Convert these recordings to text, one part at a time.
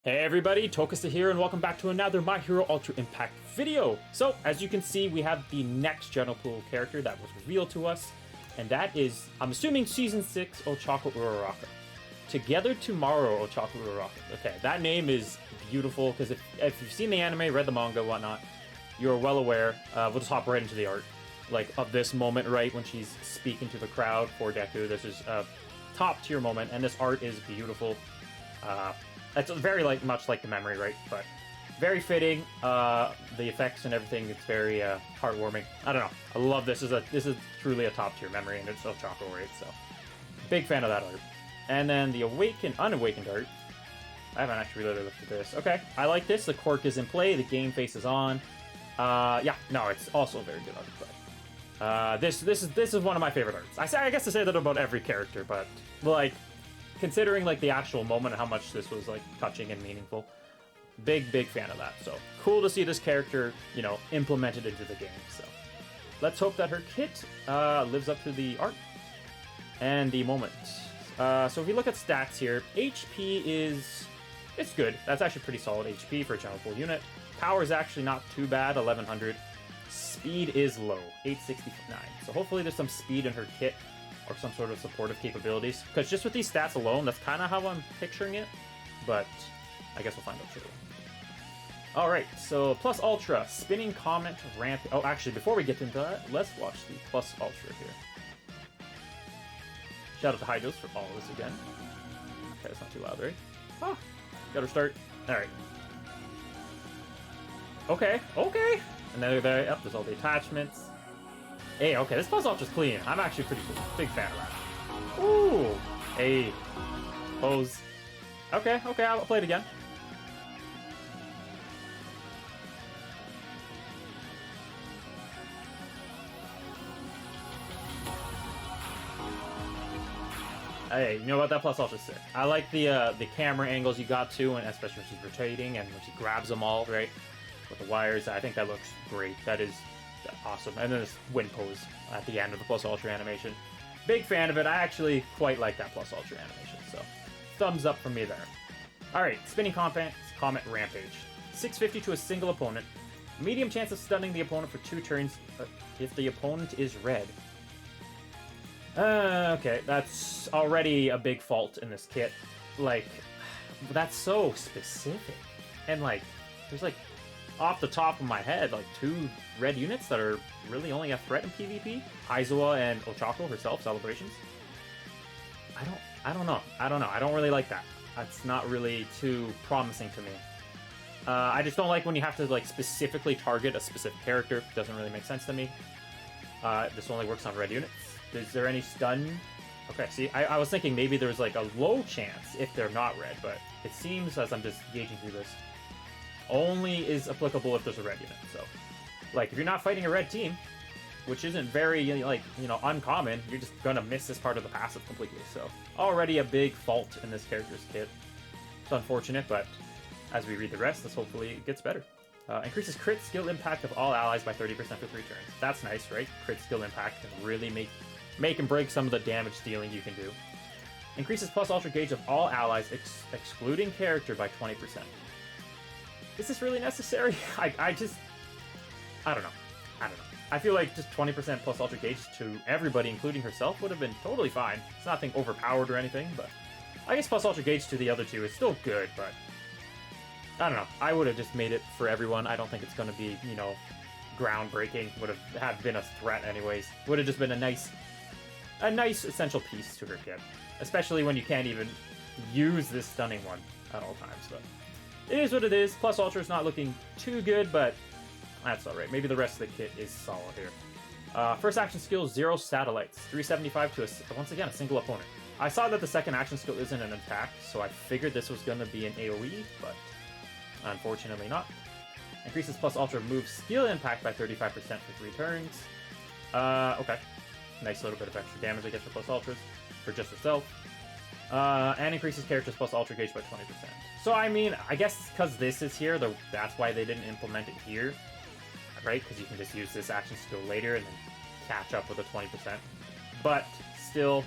Hey everybody, Tokusa here, and welcome back to another My Hero Ultra Impact video. So, as you can see, we have the next General Pool character that was revealed to us, and that is, I'm assuming, Season 6, OCHACO Uraraka. Together Tomorrow, OCHACO Uraraka. Okay, that name is beautiful, because if you've seen the anime, read the manga, whatnot, you're well aware. We'll just hop right into the art, like, of this moment, right, when she's speaking to the crowd for Deku. This is a top-tier moment, and this art is beautiful. It's very much like the memory, right? But very fitting. The effects and everything, it's very heartwarming. I don't know. I love this. This is truly a top tier memory, and it's OCHACO, right? So big fan of that art. And then the unawakened art. I haven't actually really looked at this. Okay, I like this. The cork is in play. The game face is on. Yeah, no, it's also very good art. This is one of my favorite arts. I guess I say that about every character, but like, considering like the actual moment and how much this was like touching and meaningful, big fan of that. So cool to see this character, you know, implemented into the game. So let's hope that her kit lives up to the art and the moment. So if you look at stats here, HP it's good. That's actually pretty solid HP for a general pool unit. Power is actually not too bad, 1100. Speed is low, 869. So hopefully there's some speed in her kit, or some sort of supportive capabilities. Because just with these stats alone, that's kind of how I'm picturing it. But I guess we'll find out shortly. Alright, so Plus Ultra, Spinning Comet, Ramp... Oh, actually, before we get into that, let's watch the Plus Ultra here. Shout out to Hydros for all of this again. Okay, that's not too loud, right? Ah, gotta start. Alright. Okay. And then there's all the attachments. Hey, okay, this Plus Ultra's clean. I'm actually pretty big fan of that. Ooh! Hey. Pose. Okay, I'll play it again. Hey, you know what? That Plus Ultra's sick. I like the camera angles you got too, and especially when she's rotating and when she grabs them all, right? With the wires. I think that looks great. That is awesome. And then this wind pose at the end of the Plus Ultra animation. Big fan of it. I actually quite like that Plus Ultra animation, so thumbs up from me there. Alright, Spinning Comet Rampage. 650 to a single opponent. Medium chance of stunning the opponent for 2 turns if the opponent is red. Okay, that's already a big fault in this kit. Like, that's so specific. And like, there's like, off the top of my head, like 2 red units that are really only a threat in PvP. Aizawa and OCHACO herself, Celebrations. I don't know. I don't really like that. That's not really too promising to me. I just don't like when you have to like specifically target a specific character. It doesn't really make sense to me. This only works on red units. Is there any stun? Okay, see, I was thinking maybe there's like a low chance if they're not red, but it seems, as I'm just gauging through this, only is applicable if there's a red unit. So, like, if you're not fighting a red team, which isn't very, like, you know, uncommon, you're just gonna miss this part of the passive completely. So, already a big fault in this character's kit. It's unfortunate, but as we read the rest, this hopefully gets better. Increases crit skill impact of all allies by 30% for 3 turns. That's nice, right? Crit skill impact can really make and break some of the damage dealing you can do. Increases Plus Ultra gauge of all allies, excluding character, by 20%. Is this really necessary? I don't know. I feel like just 20% Plus Ultra gauge to everybody, including herself, would have been totally fine. It's nothing overpowered or anything, but I guess Plus Ultra gauge to the other 2 is still good, but I don't know. I would have just made it for everyone. I don't think it's going to be, you know, groundbreaking. Would have been a threat anyways. Would have just been a nice essential piece to her kit, especially when you can't even use this stunning one at all times, but it is what it is. Plus Ultra is not looking too good, but that's alright. Maybe the rest of the kit is solid here. First action skill, 0 satellites. 375 to, once again, a single opponent. I saw that the second action skill isn't an attack, so I figured this was going to be an AoE, but unfortunately not. Increases Plus Ultra move skill impact by 35% for 3 turns. Okay. Nice little bit of extra damage, I guess, for Plus Ultras, for just herself. And increases characters Plus Ultra gauge by 20%. So, I mean, I guess because this is here, that's why they didn't implement it here, right? Because you can just use this action skill later and then catch up with the 20%. But, still,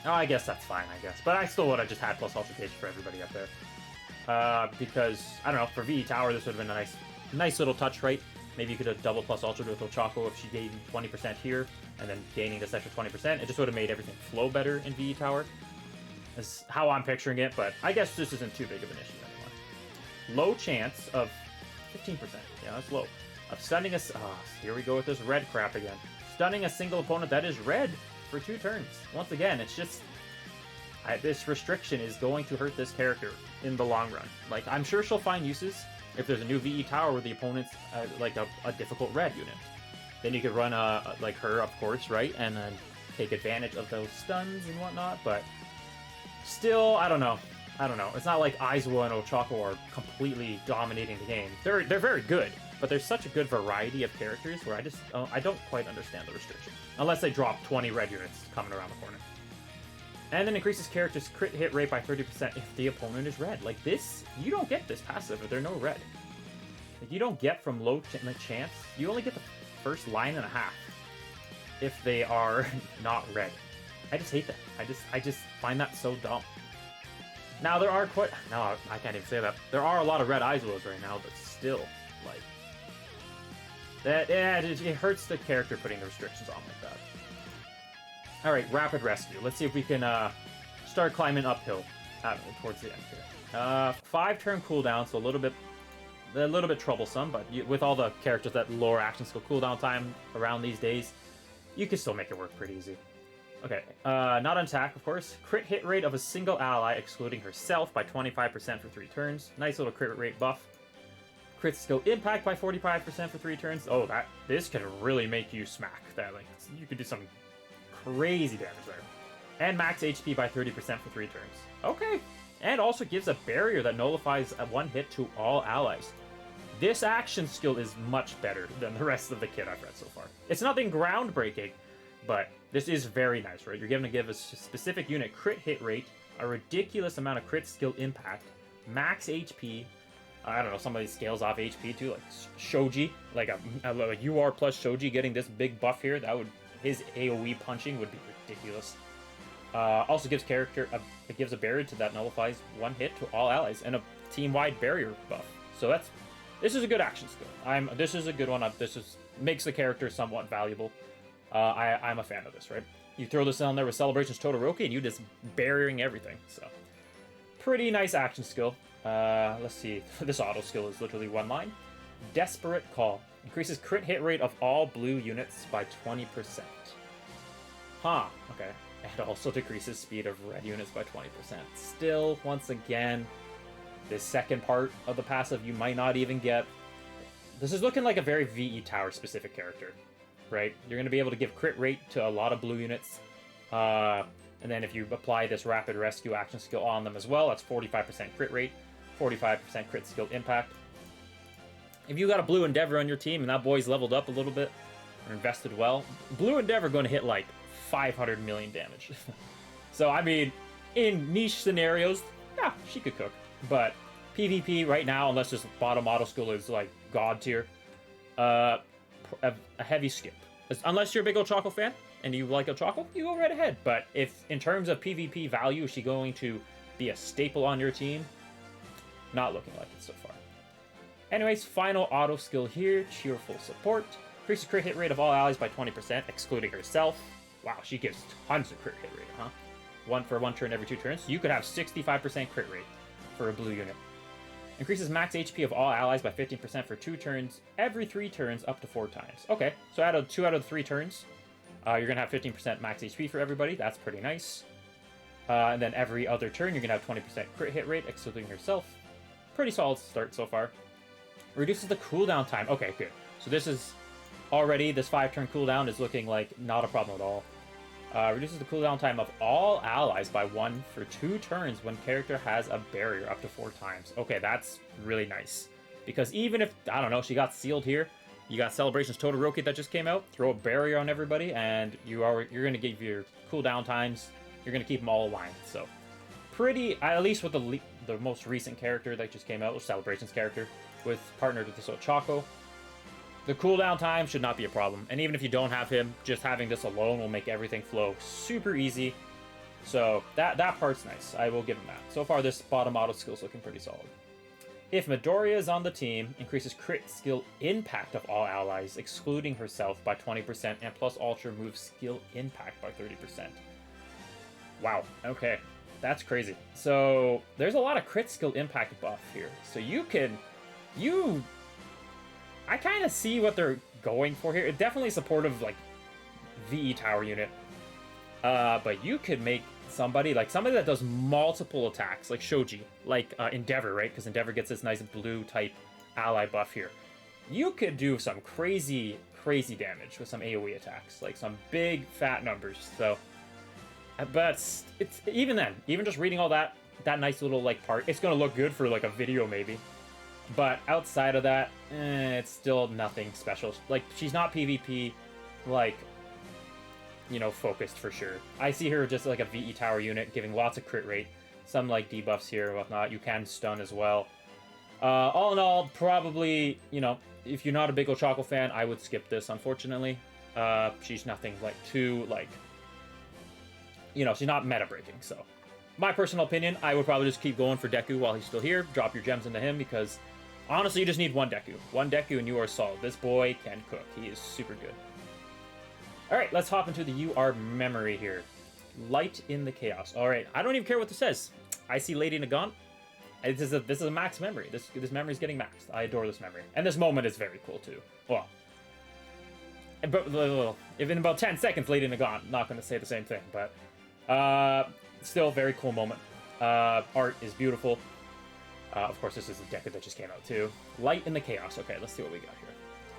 Oh, I guess that's fine, I guess. But I still would have just had plus altercation for everybody up there. because, I don't know, for VE Tower, this would have been a nice little touch, right? Maybe you could have double plus ultra with OCHACO if she gained 20% here, and then gaining this extra 20%. It just would have made everything flow better in VE Tower. That's how I'm picturing it, but I guess this isn't too big of an issue anymore. Low chance of 15%. Yeah, that's low. Of stunning us. Here we go with this red crap again. Stunning a single opponent that is red for 2 turns. Once again, it's just... this restriction is going to hurt this character in the long run. Like, I'm sure she'll find uses if there's a new VE Tower where the opponent's like a difficult red unit. Then you could run like her, of course, right? And then take advantage of those stuns and whatnot, but still, I don't know. It's not like Aizawa and OCHACO are completely dominating the game. They're very good, but there's such a good variety of characters where I don't quite understand the restriction. Unless they drop 20 red units coming around the corner. And then increases character's crit hit rate by 30% if the opponent is red. Like this, you don't get this passive if they're no red. Like you don't get from low chance. You only get the first line and a half if they are not red. I just hate that. I just find that so dumb. Now there are I can't even say that. There are a lot of red Aizawas right now, but still, like that. Yeah, it hurts the character putting the restrictions on like that. All right, rapid rescue. Let's see if we can start climbing uphill towards the end here. 5-turn cooldown, so a little bit troublesome, but with all the characters that lower action skill cooldown time around these days, you can still make it work pretty easy. Okay, not on attack, of course. Crit hit rate of a single ally, excluding herself, by 25% for 3 turns. Nice little crit rate buff. Crit skill impact by 45% for 3 turns. Oh, this can really make you smack. That like you could do some crazy damage there. And max HP by 30% for 3 turns. Okay. And also gives a barrier that nullifies a 1 hit to all allies. This action skill is much better than the rest of the kit I've read so far. It's nothing groundbreaking, but this is very nice, right? You're going to give a specific unit crit hit rate, a ridiculous amount of crit skill impact, max HP. I don't know, somebody scales off HP too, like Shoji, like a UR plus Shoji getting this big buff here. His AoE punching would be ridiculous. Also gives it gives a barrier that nullifies 1 hit to all allies and a team-wide barrier buff. So this is a good action skill. This is a good one. Makes the character somewhat valuable. I'm a fan of this, right? You throw this on there with Celebrations Todoroki and you just barriering everything. So pretty nice action skill. Let's see. This auto skill is literally 1 line. Desperate Call. Increases crit hit rate of all blue units by 20%. Huh, okay. And also decreases speed of red units by 20%. Still, once again, this second part of the passive you might not even get. This is looking like a very VE Tower specific character, right? You're going to be able to give crit rate to a lot of blue units. And then if you apply this rapid rescue action skill on them as well, that's 45% crit rate, 45% crit skill impact. If you got a Blue Endeavor on your team and that boy's leveled up a little bit or invested well, Blue Endeavor going to hit like 500 million damage. So, I mean, in niche scenarios, yeah, she could cook. But PvP right now, unless this bottom auto skill is like god tier, a heavy skip. Unless you're a big OCHACO fan and you like OCHACO, you go right ahead. But if in terms of PvP value, is she going to be a staple on your team? Not looking like it so far. Anyways, final auto skill here, Cheerful Support. Increases crit hit rate of all allies by 20%, excluding herself. Wow, she gives tons of crit hit rate, huh? 1 for 1 turn every 2 turns. You could have 65% crit rate for a blue unit. Increases max HP of all allies by 15% for 2 turns, every 3 turns up to 4 times. Okay, so out of 2 out of the 3 turns, you're going to have 15% max HP for everybody. That's pretty nice. And then every other turn, you're going to have 20% crit hit rate, excluding herself. Pretty solid start so far. Reduces the cooldown time. Okay, good. So this 5-turn cooldown is looking like not a problem at all. Reduces the cooldown time of all allies by 1 for 2 turns when character has a barrier up to 4 times. Okay, that's really nice. Because even if, I don't know, she got sealed here, you got Celebrations Todoroki that just came out, throw a barrier on everybody, and you're going to give your cooldown times, you're going to keep them all aligned. So, pretty, at least with the most recent character that just came out, Celebrations character, partnered with this OCHACO. The cooldown time should not be a problem. And even if you don't have him, just having this alone will make everything flow super easy. So that part's nice. I will give him that. So far, this bottom auto skill is looking pretty solid. If Midoriya is on the team, increases crit skill impact of all allies, excluding herself by 20%, and plus Ultra moves skill impact by 30%. Wow, okay. That's crazy. So there's a lot of crit skill impact buff here. So I kind of see what they're going for here. It's definitely supportive, like, VE tower unit. But you could make somebody that does multiple attacks, like Shoji, like Endeavor, right? Because Endeavor gets this nice blue type ally buff here. You could do some crazy damage with some AoE attacks, like some big fat numbers. So, but it's even then, even just reading all that nice little like part, it's gonna look good for like a video maybe. But outside of that, it's still nothing special. Like, she's not PvP, like, you know, focused for sure. I see her just like a VE tower unit, giving lots of crit rate, some like debuffs here and whatnot. You can stun as well. All in all, probably, you know, if you're not a big OCHACO fan, I would skip this, unfortunately. She's nothing like too, like, you know, she's not meta breaking. So, my personal opinion, I would probably just keep going for Deku while he's still here. Drop your gems into him because, honestly, you just need one Deku. One Deku and you are solid. This boy can cook. He is super good. Alright, let's hop into the UR memory here. Light in the Chaos. Alright, I don't even care what this says. I see Lady Nagant. This is a max memory. This memory is getting maxed. I adore this memory. And this moment is very cool, too. Well, if in about 10 seconds, Lady Nagant, not going to say the same thing, but still a very cool moment. Art is beautiful. Of course, this is the Deku that just came out, too. Light in the Chaos. Okay, let's see what we got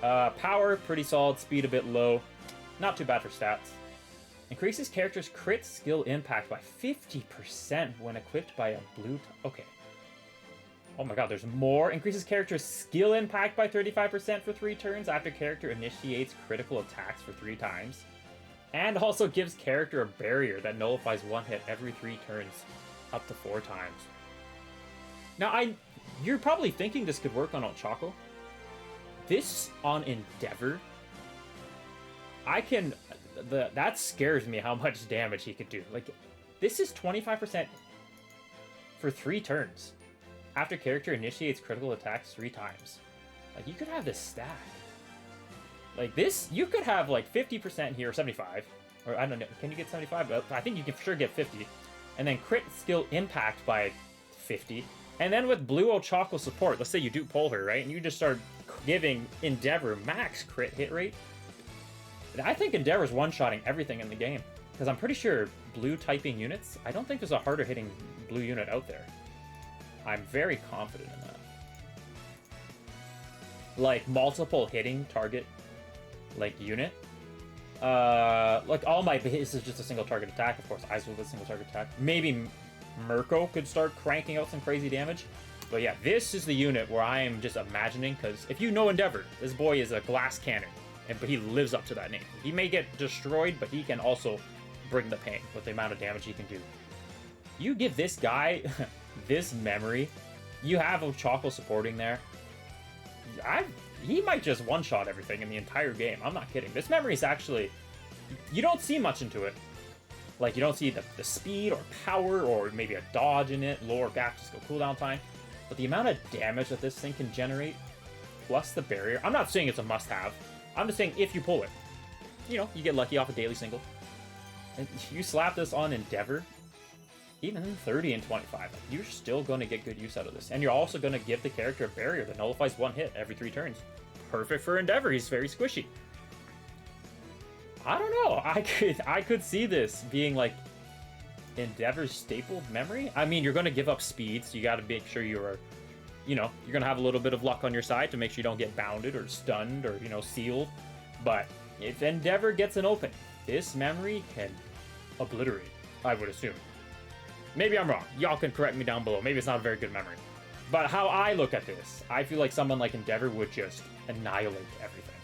here. Power, pretty solid. Speed, a bit low. Not too bad for stats. Increases character's crit skill impact by 50% when equipped by a blue... Okay. Oh my god, there's more. Increases character's skill impact by 35% for 3 turns after character initiates critical attacks for 3 times. And also gives character a barrier that nullifies 1 hit every 3 turns, up to 4 times. Now, you're probably thinking this could work on OCHACO. This on Endeavor... that scares me how much damage he could do. Like, this is 25% for 3 turns. After character initiates critical attacks 3 times. Like, you could have this stack. Like, this, you could have, like, 50% here, 75. Or, I don't know, can you get 75? I think you can for sure get 50. And then crit skill impact by 50. And then with blue OCHACO support, let's say you do pull her, right? And you just start giving Endeavor max crit hit rate. I think Endeavor's one-shotting everything in the game. Because I'm pretty sure blue typing units, I don't think there's a harder hitting blue unit out there. I'm very confident in that. Like, multiple hitting target, like, unit. Like, All Might, this is just a single target attack. Of course, Eyes with a single target attack. Maybe Mirko could start cranking out some crazy damage. But yeah, this is the unit where I am just imagining, because if you know Endeavor, this boy is a glass cannon. But he lives up to that name. He may get destroyed, but he can also bring the pain with the amount of damage he can do. You give this guy this memory, you have OCHACO supporting there. He might just one-shot everything in the entire game. I'm not kidding. This memory is actually... You don't see much into it. Like, you don't see the speed or power or maybe a dodge in it, lower gap skill cooldown time. But the amount of damage that this thing can generate, plus the barrier... I'm not saying it's a must-have. I'm just saying if you pull it. You know, you get lucky off a daily single. And you slap this on Endeavor, even 30 and 25, you're still going to get good use out of this. And you're also going to give the character a barrier that nullifies 1 hit every 3 turns. Perfect for Endeavor. He's very squishy. I don't know. I could see this being like Endeavor's staple memory. I mean, you're going to give up speed, so you got to make sure you're... You know, you're going to have a little bit of luck on your side to make sure you don't get bounded or stunned or, you know, sealed. But if Endeavor gets an open, this memory can obliterate, I would assume. Maybe I'm wrong. Y'all can correct me down below. Maybe it's not a very good memory. But how I look at this, I feel like someone like Endeavor would just annihilate everything.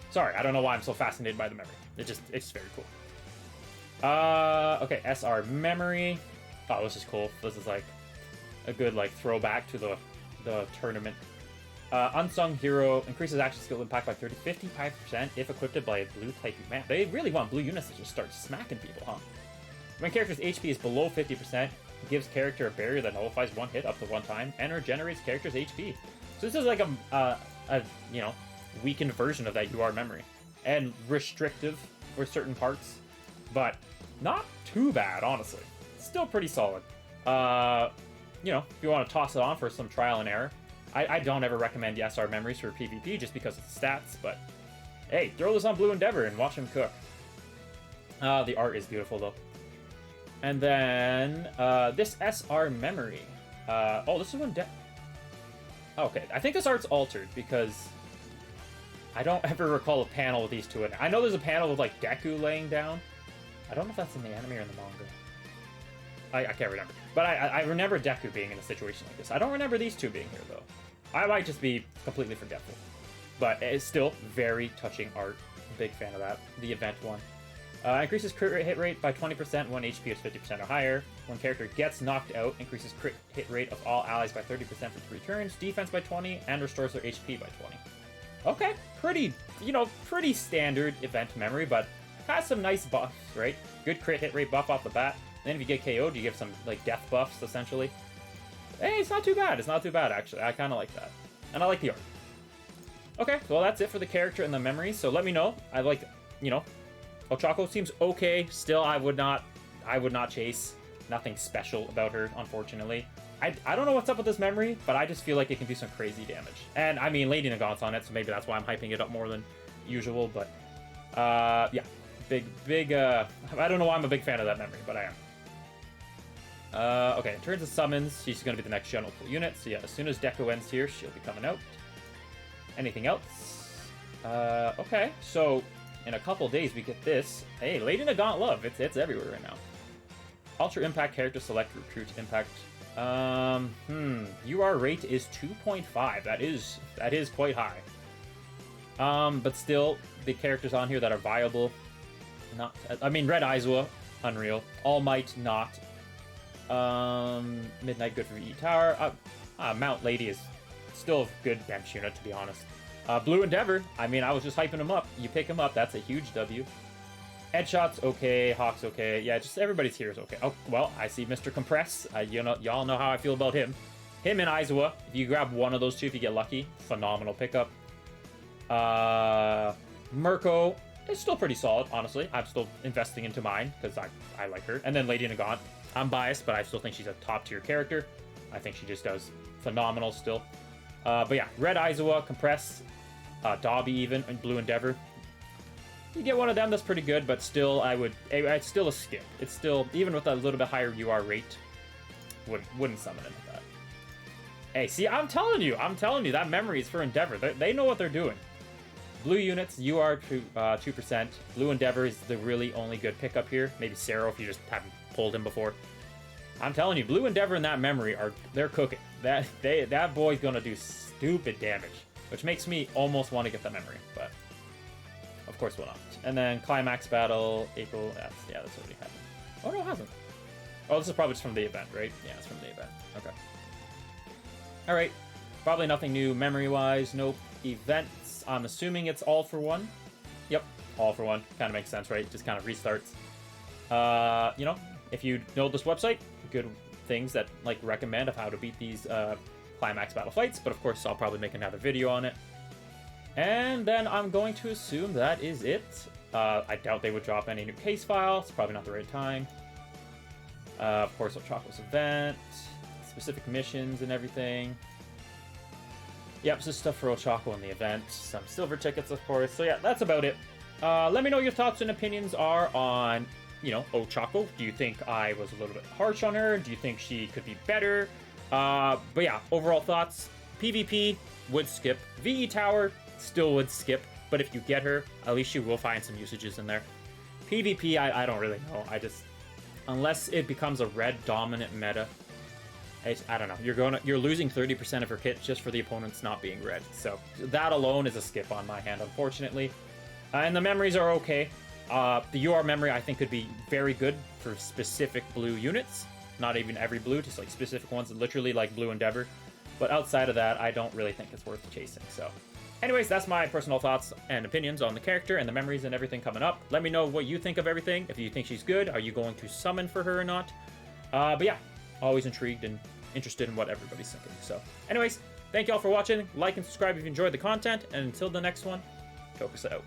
Sorry, I don't know why I'm so fascinated by the memory. It's very cool. Okay, SR memory. Oh, this is cool. This is like a good like throwback to the tournament. Unsung Hero increases action skill impact by 55% if equipped by a blue type. Man, they really want blue units to just start smacking people, huh? When character's HP is below 50%, it gives character a barrier that nullifies one hit up to one time and regenerates character's HP. So this is like a you know, weakened version of that UR memory. And restrictive for certain parts, but not too bad, honestly. Still pretty solid. You know, if you want to toss it on for some trial and error. I don't ever recommend the SR memories for PvP just because of the stats, but hey, throw this on Blue Endeavor and watch him cook. The art is beautiful, though. And then, this SR memory. Oh, this is one okay, I think this art's altered because I don't ever recall a panel with these two in it. I know there's a panel with, like, Deku laying down. I don't know if that's in the anime or in the manga. I can't remember. But I remember Deku being in a situation like this. I don't remember these two being here, though. I might just be completely forgetful. But it's still very touching art. Big fan of that. The event one. Increases crit hit rate by 20% when HP is 50% or higher. When character gets knocked out, increases crit hit rate of all allies by 30% for 3 turns, defense by 20, and restores their HP by 20. Okay, pretty, you know, pretty standard event memory, but has some nice buffs, right? Good crit hit rate buff off the bat. And then if you get KO'd, you get some, like, death buffs, essentially. Hey, it's not too bad. It's not too bad, actually. I kind of like that. And I like the art. Okay, well, that's it for the character and the memories. So let me know. I like, you know, OCHACO seems okay. Still, I would not chase. Nothing special about her, unfortunately. I don't know what's up with this memory, but I just feel like it can do some crazy damage. And, I mean, Lady Nagant's on it, so maybe that's why I'm hyping it up more than usual, but, yeah. Big, I don't know why I'm a big fan of that memory, but I am. Okay, in terms of summons, she's going to be the next general unit, so yeah, as soon as Deku ends here, she'll be coming out. Anything else? Okay, so in a couple days we get this. Hey, Lady Nagant Love, it's everywhere right now. Ultra Impact character select recruit impact. UR rate is 2.5. That is quite high. But still, the characters on here that are viable, not. I mean, Red Aizawa, unreal. All Might, not. Midnight, good for E Tower. Mount Lady is still a good bench unit, to be honest. Blue Endeavor, I mean, I was just hyping him up. You pick him up, that's a huge W. Headshot's okay, Hawk's okay. Yeah, just everybody's here is okay. Oh, well, I see Mr. Compress. Y'all know how I feel about him. Him and Aizawa, if you grab one of those two, if you get lucky, phenomenal pickup. Mirko is still pretty solid, honestly. I'm still investing into mine, because I like her. And then Lady Nagant. I'm biased, but I still think she's a top-tier character. I think she just does phenomenal still. But yeah, Red Aizawa, Compress, Dobby even, and Blue Endeavor. You get one of them, that's pretty good, but still, it's still a skip. It's still, even with a little bit higher UR rate, wouldn't summon it like that. Hey, see, I'm telling you, that memory is for Endeavor. They know what they're doing. Blue units, UR 2%. Blue Endeavor is the really only good pickup here. Maybe Sero if you just haven't pulled him before. I'm telling you, Blue Endeavor and that memory they're cooking. That boy's gonna do stupid damage, which makes me almost want to get the memory, but of course will not. And then Climax Battle, April, yeah, that's already happened. Oh no, it hasn't. Oh, this is probably just from the event, right? Yeah, it's from the event. Okay. Alright. Probably nothing new memory-wise. Nope. Events. I'm assuming it's all for one. Yep. All for one. Kind of makes sense, right? Just kind of restarts. You know, if you know this website, good things that, like, recommend of how to beat these, Climax Battle fights. But, of course, I'll probably make another video on it. And then I'm going to assume that is it. I doubt they would drop any new case file. It's probably not the right time. Of course, OCHACO's event, specific missions and everything. Yep, so stuff for OCHACO in the event. Some silver tickets, of course. So yeah, that's about it. Let me know your thoughts and opinions are on, you know, OCHACO. Do you think I was a little bit harsh on her? Do you think she could be better? But yeah, overall thoughts. PvP would skip. VE Tower still would skip. But if you get her, at least you will find some usages in there. PvP, I don't really know. Unless it becomes a red dominant meta, I don't know. You're losing 30% of her kit just for the opponents not being red. So that alone is a skip on my hand, unfortunately. And the memories are okay. The UR memory I think could be very good for specific blue units. Not even every blue, just like specific ones, literally like Blue Endeavor. But outside of that, I don't really think it's worth chasing. So Anyways, that's my personal thoughts and opinions on the character and the memories and everything coming up. Let me know what you think of everything. If you think she's good, are you going to summon for her or not? But yeah, always intrigued and interested in what everybody's thinking. So anyways, thank you all for watching. Like and subscribe if you enjoyed the content. And until the next one, Focus out.